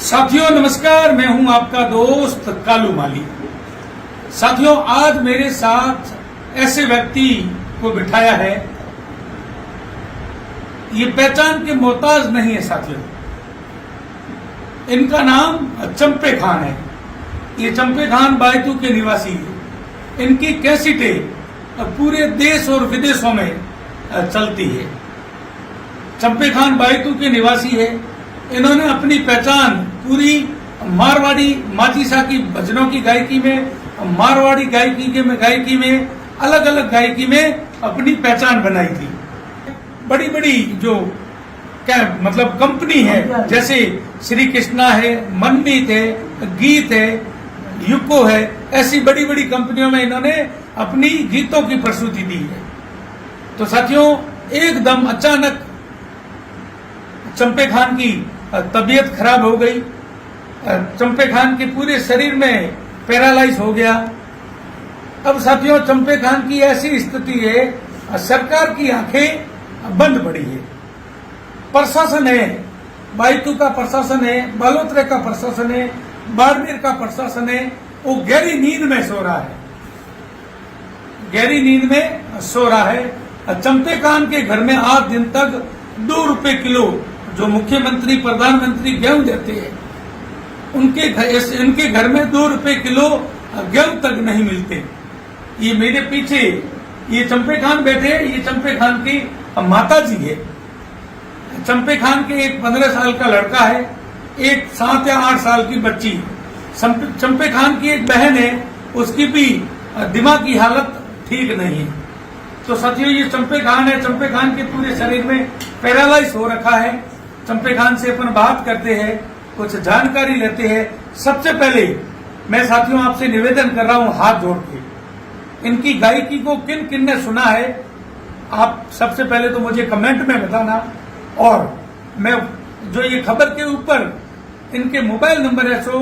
साथियों नमस्कार, मैं हूं आपका दोस्त कालू माली। साथियों, आज मेरे साथ ऐसे व्यक्ति को बिठाया है, ये पहचान के मोहताज नहीं है। साथियों, इनका नाम चंपे खान है। ये चंपे खान बायतू के निवासी है। इनकी कैसेटें पूरे देश और विदेशों में चलती है। चंपे खान बायतू के निवासी है। इन्होंने अपनी पहचान पूरी मारवाड़ी माचीसा की भजनों की गायकी में, मारवाड़ी गायकी में अलग अलग गायकी में अपनी पहचान बनाई थी। बड़ी बड़ी जो क्या मतलब कंपनी है, जैसे श्री कृष्णा है, मनमीत है, गीत है, यूको है, ऐसी बड़ी बड़ी कंपनियों में इन्होंने अपनी गीतों की प्रस्तुति दी है। तो साथियों, एकदम अचानक चंपे खान की तबीयत खराब हो गई। चंपे खान के पूरे शरीर में पैरालाइज हो गया। अब साथियों, चंपे खान की ऐसी स्थिति है, सरकार की आंखें बंद पड़ी है। प्रशासन है, बायतू का प्रशासन है, बालोतरे का प्रशासन है, बाड़मेर का प्रशासन है, वो गहरी नींद में सो रहा है। गहरी नींद में सो रहा है। चंपे खान के घर में आज दिन तक 2 रुपए किलो जो मुख्यमंत्री प्रधानमंत्री गेहूं देते हैं, उनके घर में 2 रुपए किलो गेहूं तक नहीं मिलते। ये मेरे पीछे ये चंपे खान बैठे, ये चंपे खान की माता जी है। चंपे खान के एक 15 साल का लड़का है, एक 7 या 8 साल की बच्ची है। चंपे खान की एक बहन है, उसकी भी दिमाग की हालत ठीक नहीं है। तो साथियों, ये चंपे खान है। चंपे खान के पूरे शरीर में पैरालाइज हो रखा है। चंपे खान से अपन बात करते हैं, कुछ जानकारी लेते हैं। सबसे पहले मैं साथियों आपसे निवेदन कर रहा हूं हाथ जोड़ के, इनकी गायकी को किन किन ने सुना है, आप सबसे पहले तो मुझे कमेंट में बताना। और मैं जो ये खबर के ऊपर इनके मोबाइल नंबर है, सो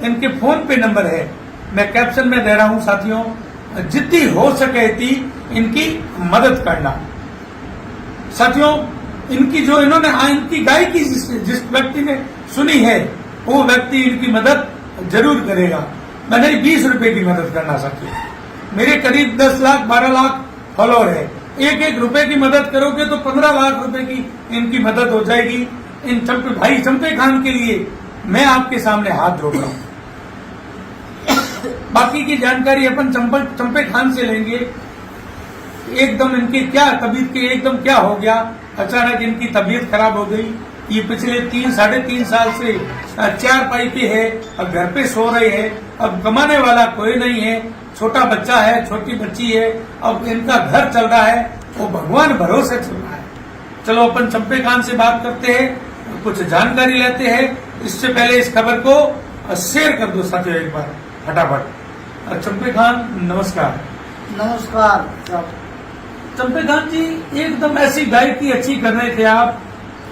इनके फोन पे नंबर है, मैं कैप्शन में दे रहा हूं। साथियों, जितनी हो सके इतनी इनकी मदद करना। साथियों, इनकी जो इनकी गायकी जिस व्यक्ति ने सुनी है, वो व्यक्ति इनकी मदद जरूर करेगा। मैंने 20 रुपए की मदद करना। साथियों, मेरे करीब 10 लाख 12 लाख फॉलोअर है। एक एक रुपए की मदद करोगे तो 15 लाख रुपए की इनकी मदद हो जाएगी। इन भाई चंपे खान के लिए मैं आपके सामने हाथ जोड़ रहा हूं। बाकी की जानकारी अपन चंपे खान से लेंगे। एकदम इनकी क्या तबीयत के एकदम क्या हो गया, अचानक इनकी तबीयत खराब हो गई। ये पिछले 3-3.5 साल से 4 पाई पे है, अब घर पे सो रहे हैं। अब कमाने वाला कोई नहीं है, छोटा बच्चा है, छोटी बच्ची है। अब इनका घर चल रहा है, वो भगवान भरोसे चल रहा है। चलो अपन चंपे खान से बात करते हैं, कुछ जानकारी लेते हैं। इससे पहले इस खबर को शेयर कर दो साथियों एक बार फटाफट। चंपे खान नमस्कार। नमस्कार। चंपे खान जी, एकदम ऐसी गायकी अच्छी कर रहे थे आप,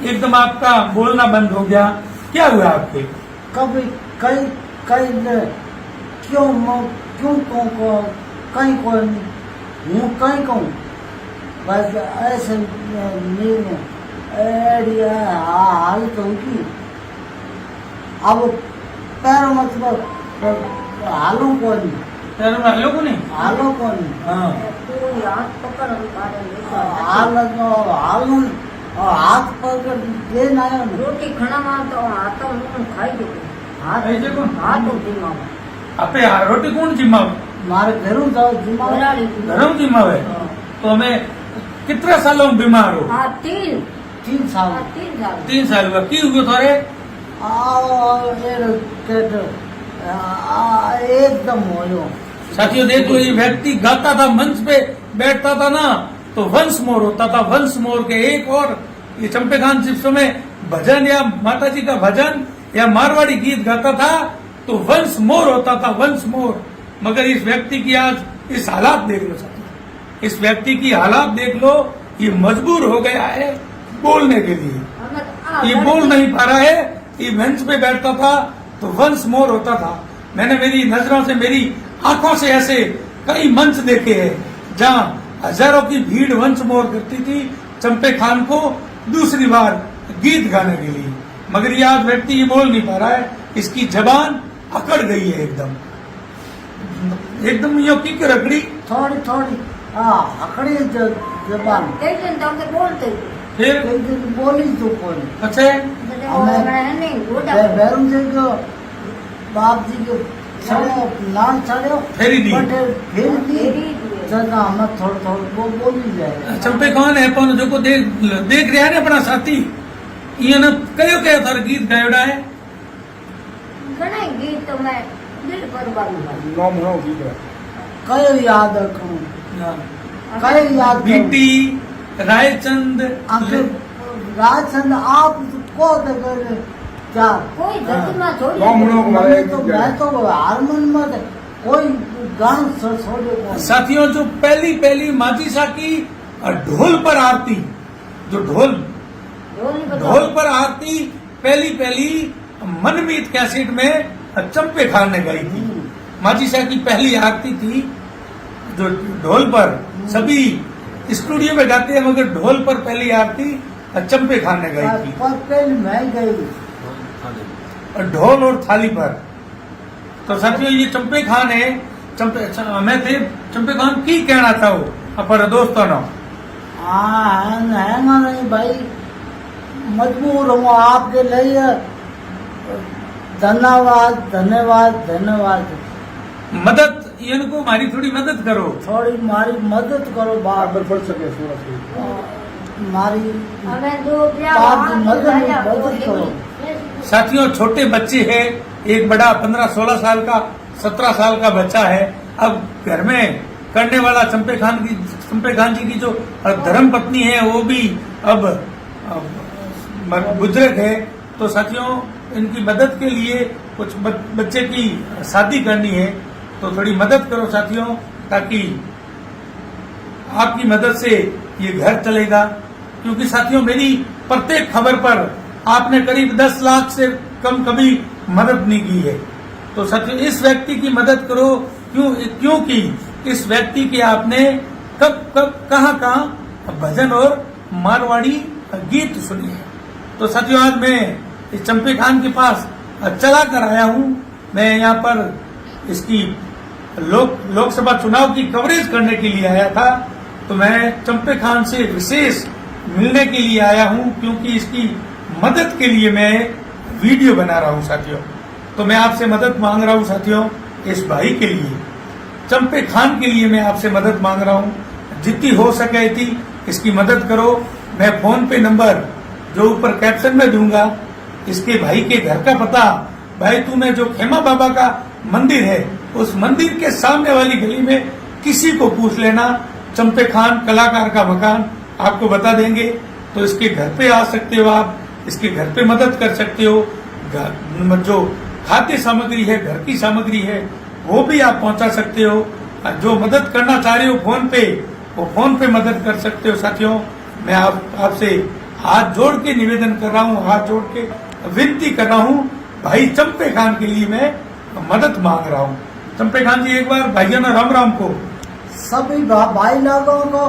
एकदम आपका बोलना बंद हो गया, क्या हुआ आपके? कभी कई कई क्यों कहीं को हूँ कहीं कहूँ, बस ऐसे नहीं हालत होगी। अब पैर मतलब हालों को नहीं, पैरों में हालों को नहीं, हालों को नहीं। हाँ, हाथ पकड़ देना रोटी खाना में तो हाथों में खाई दो हाथ ऐसे कौन? हाथ जिम्मा आपे रोटी कौन जिम्मावे? मारे घरों जाओ जिम्मा घरों जिम्मावे। तो हमें कितने सालों में बीमार हो? हाँ 3 साल 3 साल हुआ। की हुआ थारे? एकदम हो। साथियों देख लो, ये व्यक्ति गाता था, मंच पे बैठता था ना, तो वंस मोर होता था। वंस मोर के एक और ये चंपे खान जिस समय भजन या माता जी का भजन या मारवाड़ी गीत गाता था तो वंस मोर होता था, वंस मोर। मगर इस व्यक्ति की आज इस हालात देख लो साथियों, इस व्यक्ति की हालात देख लो। ये मजबूर हो गया है बोलने के लिए, ये बोल नहीं पा रहा है। ये मंच पे बैठता था तो वंस मोर होता था। मैंने मेरी नजरों से, मेरी आंखों से ऐसे कई मंच देखे हैं जहां हजारों की भीड़ वंस मोर करती थी चंपे खान को दूसरी बार गीत गाने के लिए। मगर ये आज व्यक्ति ये बोल नहीं पा रहा है, इसकी जबान अकड़ गई है एकदम यो की रगड़ी। थोड़ी थोड़ी हाँ अकड़ी जबान कई दिन तो हमसे बोलते थे। फिर कई दिन बोली तो कोई अच्छा मुझे वो हमें- मैं नहीं गोदा बैरून जी को बाप जी को छड़ो लाल छड़ो फेरी दी। बट फिर भी फेरी दी। जगह हमें थोड़ा थोड़ा वो बोली जाए। चंपे कौन है पौन जो को देख रहा है अपना साथी ये न कयो कयो थार गीत गायोड़ा है। घणा गीत तो मैं दिल पर बांधू नाम हो ठीक है कयो याद रखूं कयो याद करूं? बीटी रायचंद आखिर राजचंद आप को कर क्या कोई जगत में छोड़ बामणों को मारे तो मैं तो हारमोन में कोई गान छोड़े को साथियों जो पहली पहली माची सा की ढोल पर आरती जो ढोल पर आरती पहली पहली मनमीत कैसेट में चंपे खान ने गाई थी। माची शाह की पहली आरती थी जो ढोल पर सभी स्टूडियो में गाते हैं मगर ढोल पर पहली आरती चंपे खान ने गाई थी पर पहले मैं गई ढोल और थाली पर। तो साथियों ये चंपे खान है मैं थे चंपे खान की कहना चाहो पर दोस्तों नो हाँ है ना नहीं भाई मजबूर हूँ आपके लिए धन्यवाद धन्यवाद धन्यवाद मदद इनको हमारी थोड़ी मदद करो थोड़ी मारी मदद करो बाप बराबर पढ़ सके थोड़ा सा मारी हमें दो बाप की मदद करो। साथियों छोटे बच्चे हैं एक बड़ा 15-16 साल का 17 साल का बच्चा है। अब घर में करने वाला चंपे खान जी की जो धर्म पत्नी है वो भी अब बुजुर्ग है। तो साथियों इनकी मदद के लिए कुछ बच्चे की शादी करनी है तो थोड़ी मदद करो साथियों ताकि आपकी मदद से ये घर चलेगा। क्योंकि साथियों मेरी प्रत्येक खबर पर आपने करीब 10 लाख से कम कभी मदद नहीं की है। तो साथियों इस व्यक्ति की मदद करो क्योंकि इस व्यक्ति की आपने कब कहाँ भजन और मारवाड़ी गीत सुनी है। तो साथियों आज मैं इस चंपे खान के पास चला कर आया हूँ। मैं यहाँ पर इसकी लोकसभा चुनाव की कवरेज करने के लिए आया था। तो मैं चंपे खान से विशेष मिलने के लिए आया हूँ क्योंकि इसकी मदद के लिए मैं वीडियो बना रहा हूँ साथियों। तो मैं आपसे मदद मांग रहा हूँ साथियों इस भाई के लिए चंपे खान के लिए मैं आपसे मदद मांग रहा हूँ। जितनी हो सके थी इसकी मदद करो। मैं फोन पे नंबर जो ऊपर कैप्शन में दूंगा इसके भाई के घर का पता भाई तूने जो खेमा बाबा का मंदिर है उस मंदिर के सामने वाली गली में किसी को पूछ लेना चंपे खान कलाकार का मकान आपको बता देंगे। तो इसके घर पे आ सकते हो आप इसके घर पे मदद कर सकते हो। जो खाद्य सामग्री है घर की सामग्री है वो भी आप पहुंचा सकते हो। जो मदद करना चाह रहे हो फोन पे वो फोन पे मदद कर सकते हो। साथियों मैं आपसे हाथ जोड़ के निवेदन कर रहा हूँ हाथ जोड़ के विनती कर रहा हूँ भाई चंपे खान के लिए मैं मदद मांग रहा हूँ। चंपे खान जी एक बार भाइयों ने राम राम को सभी भाई लोगों को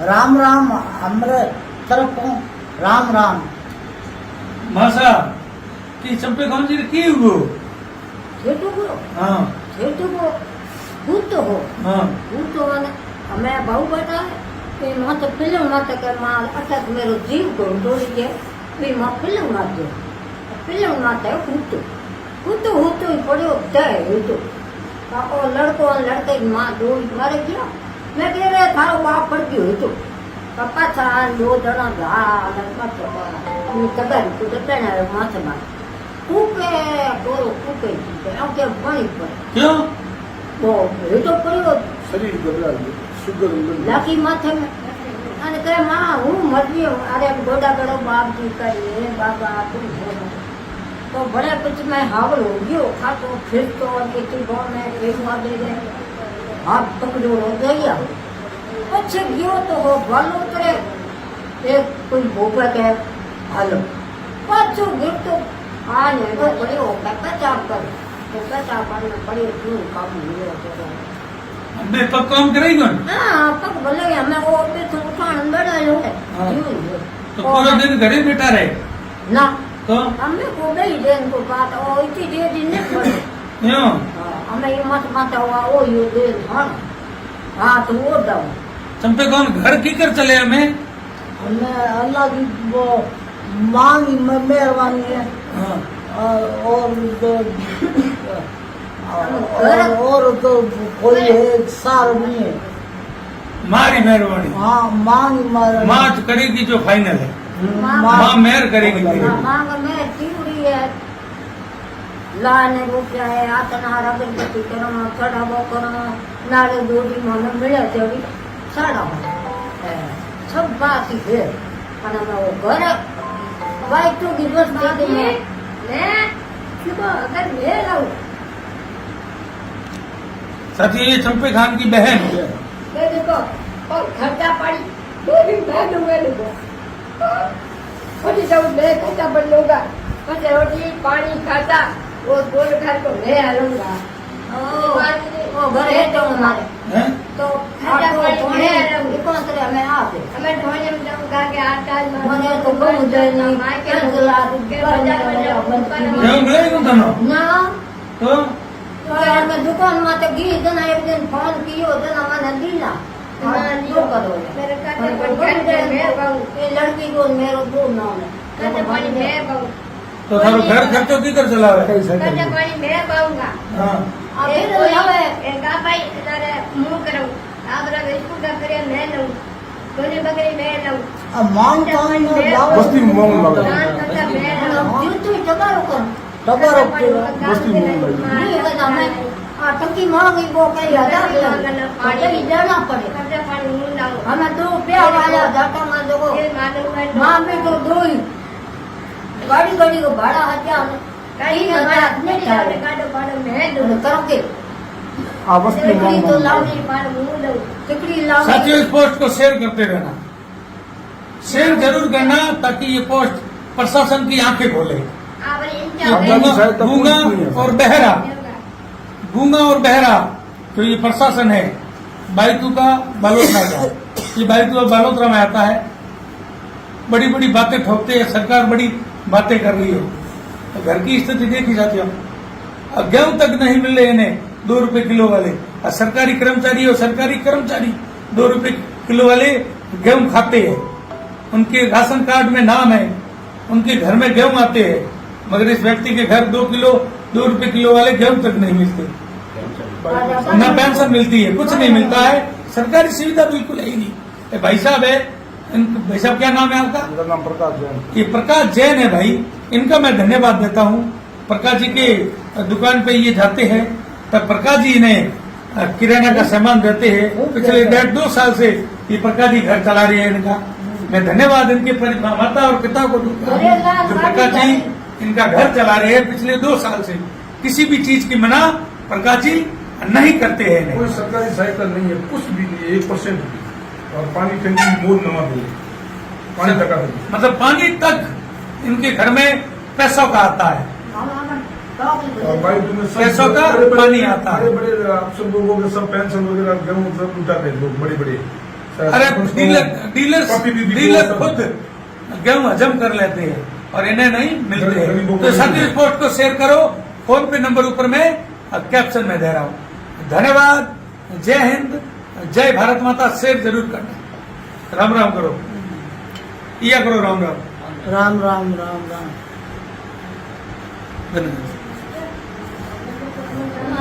राम राम हमारे तरफ को राम राम। मासा कि चंपे खान जी की हुआ खेतु को हाँ खेतु को भूत हो हाँ भूत हो ने हमें बहु बेटा है कि मां तो फिल्म मत कर मां अटक मेरो जीव को तोड़ी के भी मां फिल्म मत दे फिल्म मत है भूत ही पड़ो दे तो और लड़को लड़के की मां दो मारे गया मैं कह रहा थारो बाप पड़ गयो तो पापा था दो जना धा मत कबर को तो पहना माथे मार कूके गोरो कूके के पानी पर क्यों वो ये तो पड़ो शरीर घबरा गया शुगर लाकी माथे में અને કહે માં હું મરજી અરે ગોડા ગળો બાપ જી કરીએ બાબા તું તો ભલે પછી મેં હાવલ હો ગયો ખાતો ફિરતો કે તું ગોને એકવા દે દે હાથ પકડ્યો હો ગયા પછી ગયો તો હો ભાલો ઉતરે એક કોઈ ભોગવા કે હાલો પાછું ગયો તો આ ને તો પડ્યો કચાપ કરે તો કચાપ અને પડ્યો શું કામ લીધો તો मैं पग काम करेगा हाँ पग भले हमें वो पे तो उठान बड़ा लो है तो पूरा दिन घरे बैठा रहे ना तो અમે કોઈ દેન કો બાત ઓ ઇતી દે દી ને પડે यूं અમે એ મત માતા ઓ યો દે હા હા તો ઓ દાવ चंपे खान घर की कर चले हमें हमने अल्लाह की वो मांग मेहरबानी है हाँ। और तो कोई है सार नहीं है। मारी मेहरबानी हाँ मांग माँ तो करेगी जो फाइनल है माँ मेहर करेगी तेरी। માંગ મે તીવડી હે લાને રૂપિયા હે આતના અગરબત્તી કરો ચડાવો કરો નાળે દોડી મને મળે તેવી ચડાવો सब बात ही है અને અમે ઘર ભાઈ તું દિવસ દે દે લે કીધો અગર લે લાવ साथियों ये चंपे खान की बहन दे देखो और खर्चा पड़ी दो दिन मैं दूंगा खोजी जाऊँ मैं खर्चा पड़ लूंगा बस रोटी पानी खाता वो गोल घर को मैं आलूंगा ओ घर है तो हमारे हैं? तो खर्चा पड़ी मैं आलूंगी कौन से हमें आते हमें ढोने में जाऊंगा कि आटा मैंने तो बहुत देनी के चला के बाजार में क्यों मिलेगा तनो ना तो तो हमें दुकान में तो घी देना एक दिन फोन कियो देना मैंने दिला जो करो मेरे काटे ये लड़की को मेरे दो नाम है काटे पानी मैं पाऊँ तो थारो घर खर्चो की कर चला है काटे पानी मैं पाऊंगा हाँ अभी तो लावे एक भाई इधर मुंह करो आप रहा स्कूल का करे मैं लूं कोने बकरी मैं लूं मांग बस्ती में मांग मांग काटे मैं लूं क्यों तू जबारो कर डबल बस्ती में मांग नहीं करना मैं टंकी मांगी वो कहीं हजार पानी जाना पड़े काटे पानी मुंह लाओ हमें दो रुपया वाला जाता मैं देखो मां में तो दो ही गाड़ी गाड़ी को भाड़ा हजार कहीं हमारा नहीं जाने काटो पाड़ो मैं दो करोगे हाँ बस्ती में तिकड़ी मांग तो मांग लावनी पाड़ो मुंह दो तिकड़ी लावनी साथियों इस पोस्ट को शेयर करते रहना शेयर जरूर करना ताकि ये पोस्ट प्रशासन की आंखें खोले गूंगा और बहरा गूंगा और बहरा तो ये प्रशासन है बायतू का बालोतरा का ये बायतू और बालोतरा में आता है बड़ी बड़ी बातें ठोकते हैं सरकार बड़ी बातें कर रही है तो घर की स्थिति देखी जाती है अब गेहूं तक नहीं मिल रहे इन्हें 2 रुपए किलो वाले और सरकारी कर्मचारी और सरकारी कर्मचारी 2 रुपए किलो वाले गेहूं खाते हैं उनके राशन कार्ड में नाम है उनके घर में गेहूं आते हैं मगर इस व्यक्ति के घर 2 रुपए किलो वाले गेहूं तक नहीं मिलते न पेंशन मिलती है कुछ नहीं मिलता है सरकारी सुविधा बिल्कुल है ही नहीं ये भाई साहब है भाई साहब क्या नाम है आपका मेरा नाम प्रकाश जैन ये प्रकाश जैन है भाई इनका मैं धन्यवाद देता हूँ प्रकाश जी के दुकान पे ये जाते हैं तब प्रकाश जी इन्हें किराना का सामान देते हैं पिछले 1.5-2 साल से ये प्रकाश जी घर चला रहे हैं इनका मैं धन्यवाद इनके माता और पिता को दूंगा जो प्रकाश जी इनका घर चला रहे हैं पिछले 2 साल से किसी भी चीज की मना प्रकाश जी नहीं करते हैं इन्हें। कोई सरकारी सहायता नहीं है कुछ भी नहीं है 1% भी और पानी टंकी मोड़ नवा दे पानी तक आता है मतलब पानी तक इनके घर में पैसों का आता है और भाई तुम्हें सब पैसों का पानी आता है। बड़े बड़े आप सब लोगों के सब पेंशन वगैरह गेहूं सब उठाते हैं लोग बड़े बड़े अरे डीलर खुद गेहूं हजम कर लेते हैं और इन्हें नहीं मिलते हैं तो साथी रिपोर्ट को शेयर करो फोन पे नंबर ऊपर में कैप्शन में दे रहा हूँ धन्यवाद जय हिंद जय भारत माता शेयर जरूर करना राम राम करो किया करो राम राम राम राम राम राम धन्यवाद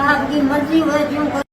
आपकी मर्जी हो